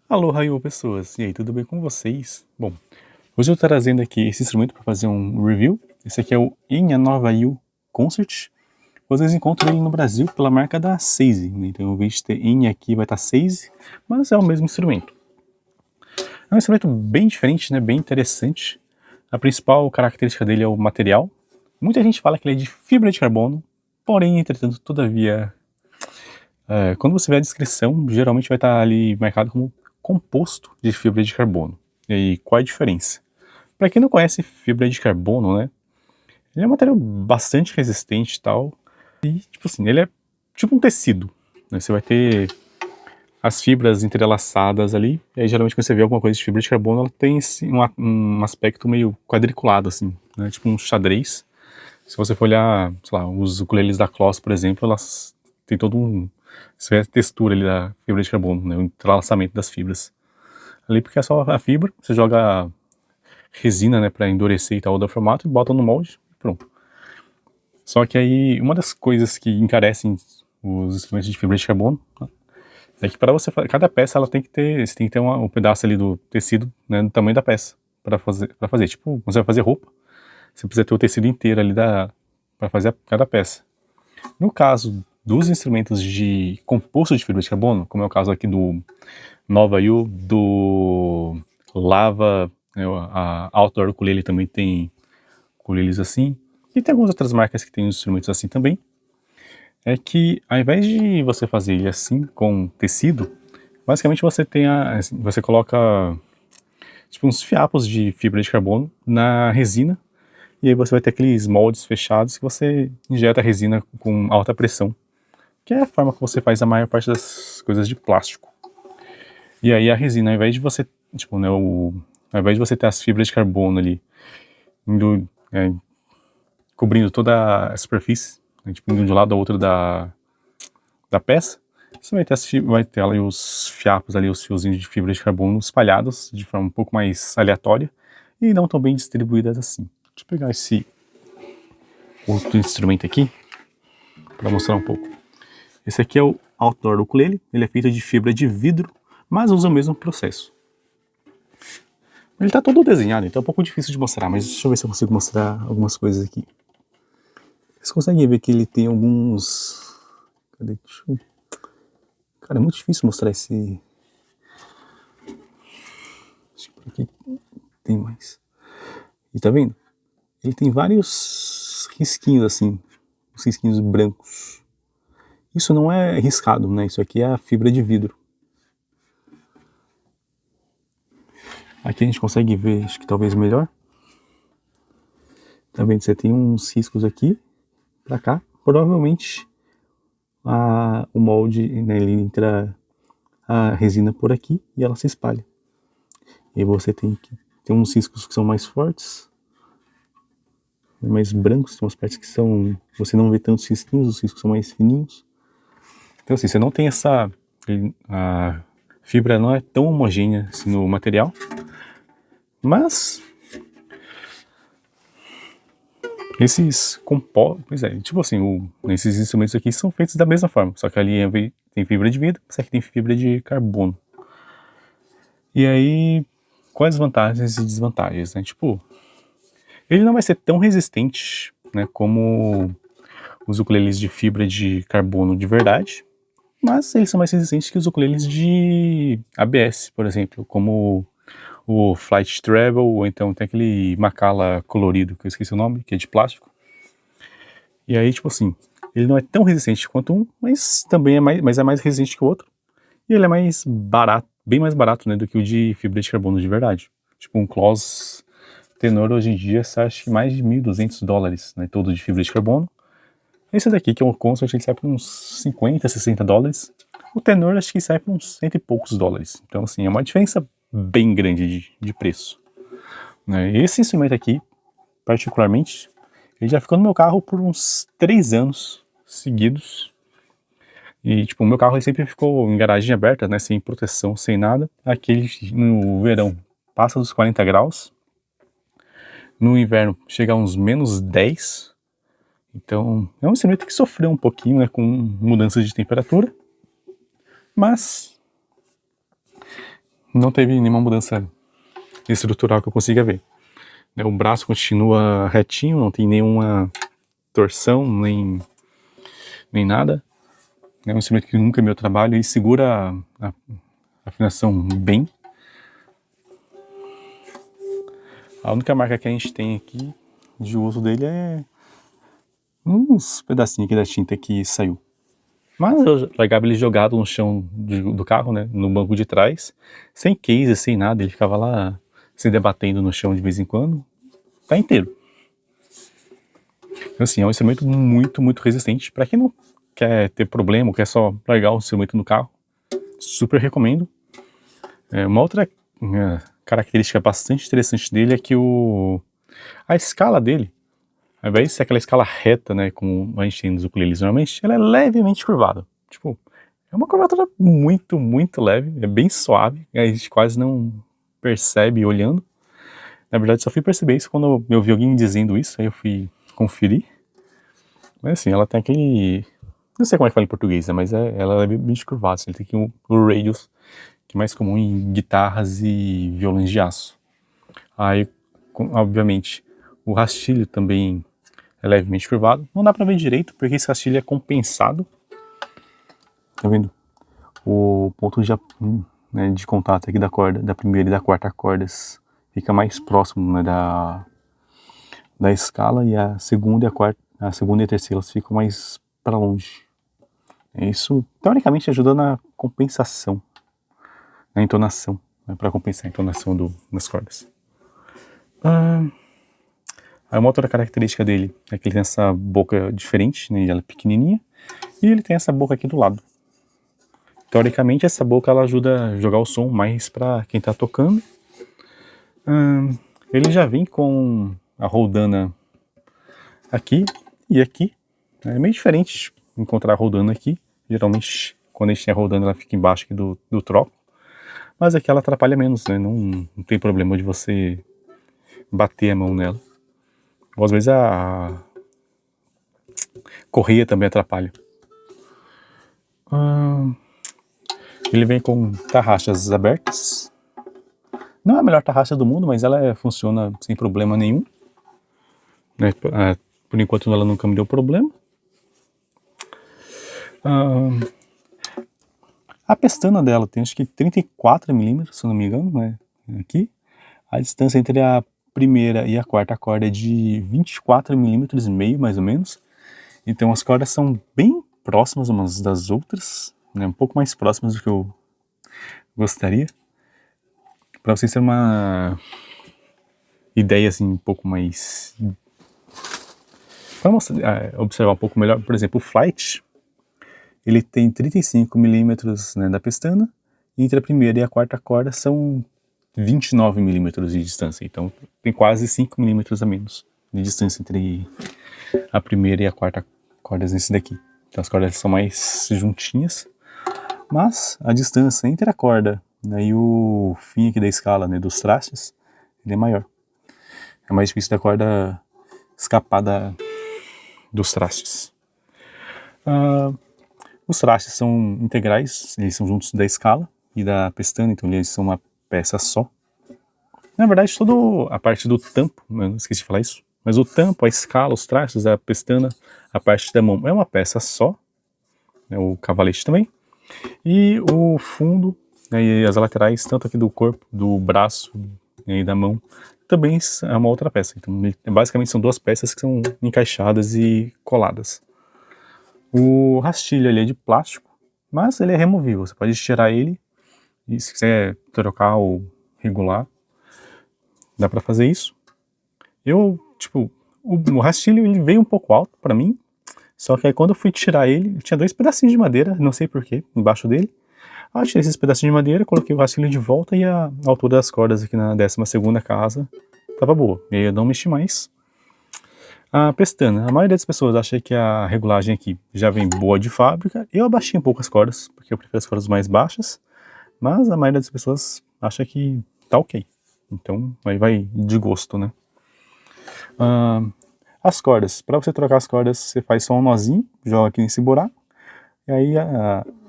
Alô, Raio, pessoas! E aí, tudo bem com vocês? Bom, hoje eu tô trazendo aqui esse instrumento para fazer um review. Esse aqui é o Inha Nova Yu Concert. Vocês encontram ele no Brasil pela marca da Seize, né? Então, ao invés de ter Inha aqui, vai estar Seize, mas é o mesmo instrumento. É um instrumento bem diferente, né? Bem interessante. A principal característica dele é o material. Muita gente fala que ele é de fibra de carbono, porém, entretanto, todavia, quando você vê a descrição, geralmente vai estar ali marcado como composto de fibra de carbono. E aí, qual é a diferença? Para quem não conhece fibra de carbono, né? Ele é um material bastante resistente e tal. E, tipo assim, ele é tipo um tecido, né? Você vai ter as fibras entrelaçadas ali. E aí, geralmente, quando você vê alguma coisa de fibra de carbono, ela tem um aspecto meio quadriculado, assim, né? Tipo um xadrez. Se você for olhar, sei lá, os ukuleles da Kloss, por exemplo, elas têm todo um... Você vê a textura ali da fibra de carbono, né? O entrelaçamento das fibras. Ali porque é só a fibra, você joga resina, né, para endurecer e tal o formato, e bota no molde e pronto. Só que aí, uma das coisas que encarecem os instrumentos de fibra de carbono, né, é que para você fazer, cada peça ela tem que ter, você tem que ter um pedaço ali do tecido, né, do tamanho da peça, para fazer. Tipo, quando você vai fazer roupa, você precisa ter o tecido inteiro ali para fazer cada peça. No caso dos instrumentos de composto de fibra de carbono, como é o caso aqui do Nova Yu, do Lava, né, a Outdoor Ukulele também tem ukuleles assim, e tem algumas outras marcas que tem instrumentos assim também, é que ao invés de você fazer ele assim, com tecido, basicamente você coloca tipo uns fiapos de fibra de carbono na resina, e aí você vai ter aqueles moldes fechados que você injeta a resina com alta pressão, que é a forma que você faz a maior parte das coisas de plástico. E aí a resina, ao invés de você, tipo, né, ao invés de você ter as fibras de carbono ali indo, cobrindo toda a superfície, né, tipo, indo de um lado ao outro da peça, você vai ter ali os fiapos ali, os fiozinhos de fibra de carbono espalhados de forma um pouco mais aleatória e não tão bem distribuídas assim. Deixa eu pegar esse outro instrumento aqui para mostrar um pouco. Esse aqui é o Outdoor Ukulele, ele é feito de fibra de vidro, mas usa o mesmo processo. Ele está todo desenhado, então é um pouco difícil de mostrar, mas deixa eu ver se eu consigo mostrar algumas coisas aqui. Vocês conseguem ver que ele tem alguns... Cadê? Cara, é muito difícil mostrar esse... Acho que por aqui tem mais. E tá vendo? Ele tem vários risquinhos assim, os risquinhos brancos. Isso não é riscado, né? Isso aqui é a fibra de vidro. Aqui a gente consegue ver, acho que talvez melhor. Tá vendo? Você tem uns riscos aqui, pra cá. Provavelmente o molde, né, ele entra a resina por aqui e ela se espalha. E aí você tem uns riscos que são mais fortes, mais brancos, tem umas partes que são... Você não vê tantos risquinhos, os riscos são mais fininhos. Então assim, você não tem essa... A fibra não é tão homogênea assim no material, mas esses compostos, tipo assim, esses instrumentos aqui são feitos da mesma forma, só que ali tem fibra de vidro, esse aqui tem fibra de carbono. E aí, quais vantagens e desvantagens, né? Tipo, ele não vai ser tão resistente, né, como os ukuleles de fibra de carbono de verdade, mas eles são mais resistentes que os ukuleles de ABS, por exemplo, como o Flight Travel, ou então tem aquele Macala colorido, que eu esqueci o nome, que é de plástico. E aí, tipo assim, ele não é tão resistente quanto um, mas também é mais resistente que o outro. E ele é mais barato, bem mais barato, né, do que o de fibra de carbono de verdade. Tipo, um Kloss Tenor hoje em dia, você acha que mais de $1.200, né, todo de fibra de carbono. Esse daqui, que é um Concert, ele sai por uns 50, 60 dólares. O Tenor, acho que sai por uns cento e poucos dólares. Então, assim, é uma diferença bem grande de preço, né? Esse instrumento aqui, particularmente, ele já ficou no meu carro por uns 3 anos seguidos. E, tipo, o meu carro ele sempre ficou em garagem aberta, né, sem proteção, sem nada. Aquele, no verão, passa dos 40 graus. No inverno, chega a uns -10. Então, é um instrumento que sofreu um pouquinho, né, com mudanças de temperatura. Mas não teve nenhuma mudança estrutural que eu consiga ver. O braço continua retinho, não tem nenhuma torção, nem nada. É um instrumento que nunca é meu trabalho e segura a afinação bem. A única marca que a gente tem aqui de uso dele é uns pedacinhos aqui da tinta que saiu. Mas eu largava ele jogado no chão do carro, né, no banco de trás, sem case, sem nada, ele ficava lá se debatendo no chão de vez em quando, tá inteiro. Então, assim, é um instrumento muito, muito resistente. Para quem não quer ter problema, quer só largar o instrumento no carro, super recomendo. Uma outra característica bastante interessante dele é que a escala dele, ao invés de ser aquela escala reta, né, como a gente tem nos ukuleles normalmente, ela é levemente curvada. Tipo, é uma curvatura muito, muito leve, é bem suave, a gente quase não percebe olhando. Na verdade, só fui perceber isso quando eu vi alguém dizendo isso, aí eu fui conferir. Mas assim, ela tem aquele... Não sei como é que fala em português, né, mas ela é bem curvada, assim, ele tem aqui o radius, que é mais comum em guitarras e violões de aço. Aí, obviamente, o rastilho também é levemente curvado. Não dá pra ver direito, porque esse rastilho é compensado. Tá vendo? O ponto de contato aqui da corda, da primeira e da quarta cordas, fica mais próximo, né, da escala, e a segunda e a terceira elas ficam mais para longe. Isso, teoricamente, ajuda na compensação, na entonação, né, para compensar a entonação das cordas. Aí uma outra característica dele é que ele tem essa boca diferente, né, ela é pequenininha, e ele tem essa boca aqui do lado. Teoricamente, essa boca ela ajuda a jogar o som mais para quem está tocando. Ele já vem com a roldana aqui e aqui. É meio diferente de encontrar a roldana aqui. Geralmente, quando a gente tem a roldana, ela fica embaixo aqui do troco. Mas aqui ela atrapalha menos, né? Não tem problema de você bater a mão nela. Ou às vezes a correia também atrapalha. Ele vem com tarraxas abertas. Não é a melhor tarraxa do mundo, mas ela funciona sem problema nenhum. Né? Por enquanto ela nunca me deu problema. A pestana dela tem acho que 34 milímetros, se eu não me engano, né? Aqui. A distância entre a primeira e a quarta corda é de 24 milímetros e meio, mais ou menos. Então as cordas são bem próximas umas das outras, né? Um pouco mais próximas do que eu gostaria. Para vocês terem uma ideia assim, um pouco mais... Para observar um pouco melhor, por exemplo, o Flight, ele tem 35 milímetros, né, da pestana, e entre a primeira e a quarta corda são 29 milímetros de distância, então tem quase 5 milímetros a menos de distância entre a primeira e a quarta cordas nesse daqui. Então as cordas são mais juntinhas, mas a distância entre a corda, né, e o fim aqui da escala, né, dos trastes, ele é maior. É mais difícil da corda escapar dos trastes. Os trastes são integrais, eles são juntos da escala e da pestana, então eles são uma peça só. Na verdade, toda a parte do tampo, eu não esqueci de falar isso, mas o tampo, a escala, os trastes, a pestana, a parte da mão é uma peça só, né, o cavalete também, e o fundo, né, e as laterais, tanto aqui do corpo, do braço, né, e da mão, também é uma outra peça. Então, basicamente são duas peças que são encaixadas e coladas. O rastilho ele é de plástico, mas ele é removível. Você pode tirar ele e se quiser trocar ou regular, dá pra fazer isso. O rastilho ele veio um pouco alto pra mim, só que aí quando eu fui tirar ele, tinha 2 pedacinhos de madeira, não sei porquê, embaixo dele. Eu tirei esses pedacinhos de madeira, coloquei o rastilho de volta e a altura das cordas aqui na 12ª casa tava boa. E aí eu não mexi mais. A pestana, a maioria das pessoas acha que a regulagem aqui já vem boa de fábrica. Eu abaixei um pouco as cordas, porque eu prefiro as cordas mais baixas, mas a maioria das pessoas acha que tá ok. Então aí vai de gosto, né? As cordas, para você trocar as cordas, você faz só um nozinho, joga aqui nesse buraco, e aí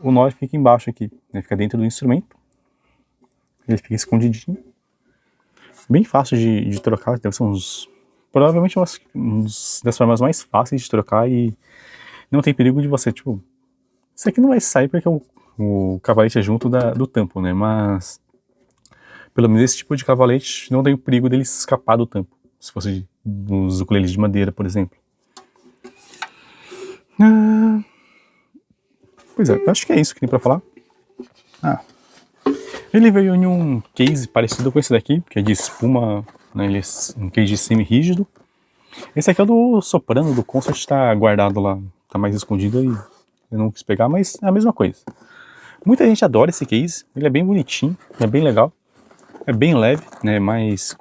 o nó fica embaixo aqui, né? Fica dentro do instrumento. ele fica escondidinho. Bem fácil de trocar, deve ser provavelmente das formas mais fáceis de trocar e não tem perigo de você, tipo, isso aqui não vai sair porque o cavalete é junto do tampo, né, mas pelo menos esse tipo de cavalete não tem o perigo dele escapar do tampo, se fosse dos ukuleles de madeira, por exemplo. Pois é, acho que é isso que tem pra falar. Ele veio em um case parecido com esse daqui, que é de espuma, né, ele é um case semi-rígido. Esse aqui é o do soprano, do concert, tá guardado lá, tá mais escondido e eu não quis pegar, mas é a mesma coisa. Muita gente adora esse case, ele é bem bonitinho, é bem legal, é bem leve, né, mais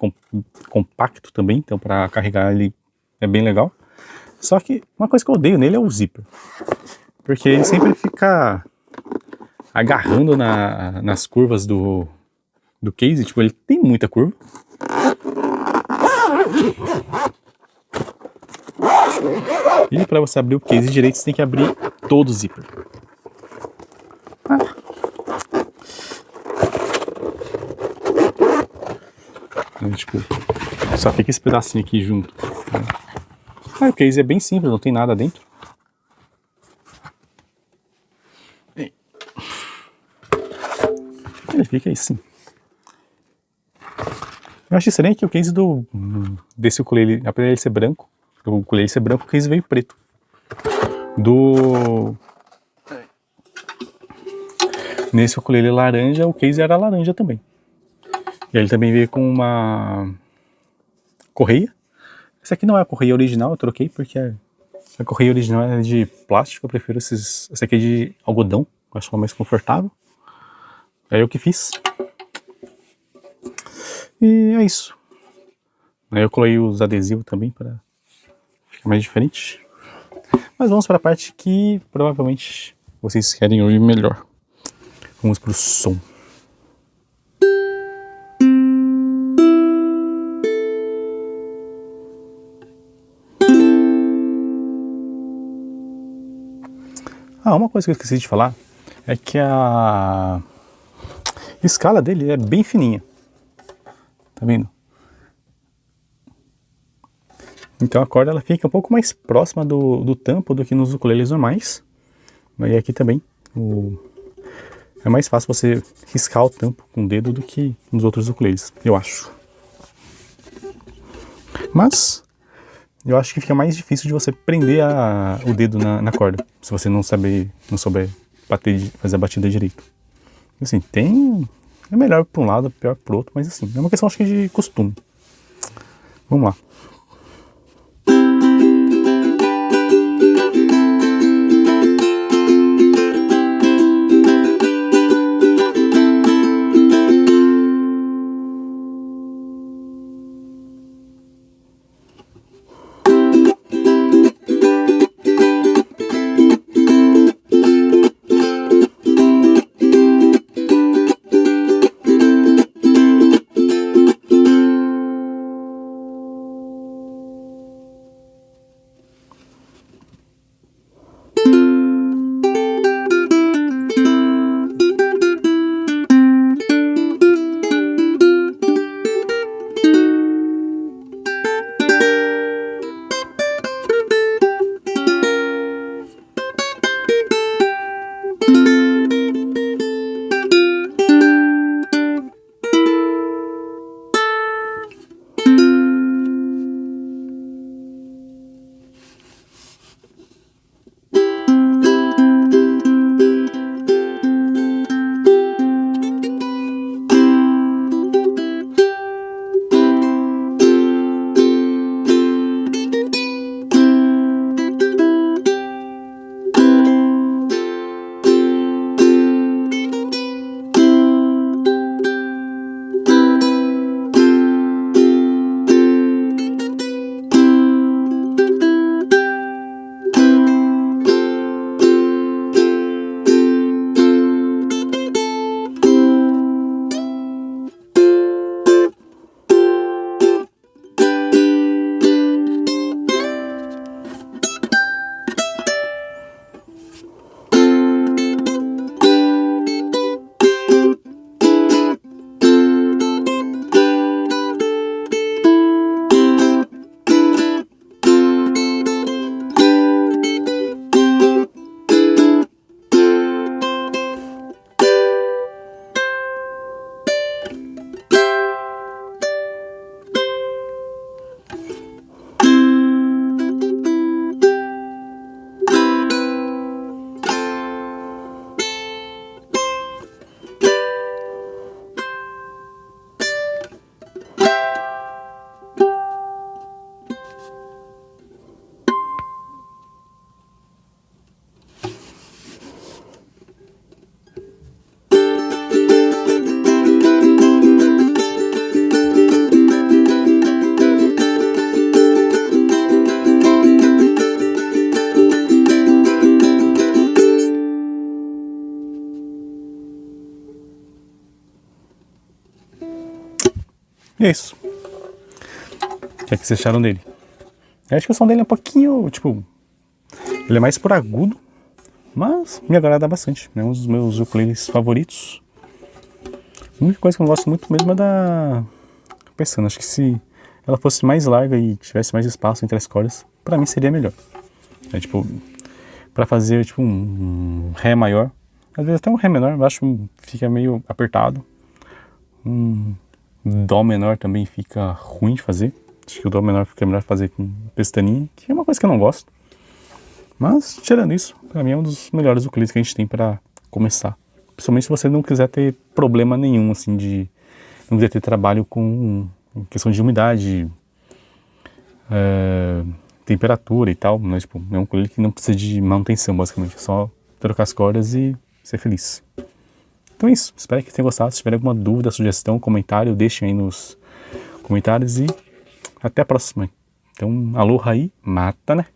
compacto também, então para carregar ele é bem legal. Só que uma coisa que eu odeio nele é o zíper, porque ele sempre fica agarrando nas curvas do case, tipo, ele tem muita curva. E para você abrir o case direito, você tem que abrir todo o zíper. Tipo, só fica esse pedacinho aqui junto. O case é bem simples, não tem nada dentro. Ele fica aí sim. Eu acho estranho que o case desse ukulele, apesar de ser branco, o ukulele ser branco, o case veio preto. Nesse ukulele laranja, o case era laranja também. E ele também veio com uma correia. Essa aqui não é a correia original, eu troquei porque a correia original é de plástico, eu prefiro essa aqui é de algodão, eu acho ela mais confortável. É eu que fiz. E é isso. Aí eu coloquei os adesivos também para ficar mais diferente. Mas vamos para a parte que provavelmente vocês querem ouvir melhor. Vamos para o som. Uma coisa que eu esqueci de falar é que a escala dele é bem fininha. Tá vendo? Então a corda ela fica um pouco mais próxima do tampo do que nos ukuleles normais. E aqui também é mais fácil você riscar o tampo com o dedo do que nos outros ukuleles, eu acho. Mas eu acho que fica mais difícil de você prender o dedo na corda, se você não souber fazer a batida direito. Assim, é melhor para um lado, pior para o outro, mas assim, é uma questão acho que de costume. Vamos lá. E é isso. O que é que vocês acharam dele? Eu acho que o som dele é um pouquinho, tipo... Ele é mais por agudo, mas me agrada bastante. É um dos meus ukuleles favoritos. A única coisa que eu não gosto muito mesmo é da... Pensando, acho que se ela fosse mais larga e tivesse mais espaço entre as cordas, pra mim seria melhor. É tipo, pra fazer tipo um Ré maior, às vezes até um Ré menor, eu acho que fica meio apertado. Um Dó menor também fica ruim de fazer. Acho que o Dó menor fica melhor fazer com pestaninha, que é uma coisa que eu não gosto. Mas, tirando isso, pra mim é um dos melhores ukuleles que a gente tem pra começar. Principalmente se você não quiser ter problema nenhum, assim, de... Não quiser ter trabalho com questão de umidade, temperatura e tal, né? Tipo, é um ukulele que não precisa de manutenção, basicamente. É só trocar as cordas e ser feliz. Então é isso. Espero que tenham gostado. Se tiver alguma dúvida, sugestão, comentário, deixem aí nos comentários e até a próxima. Então, aloha aí, mata, né?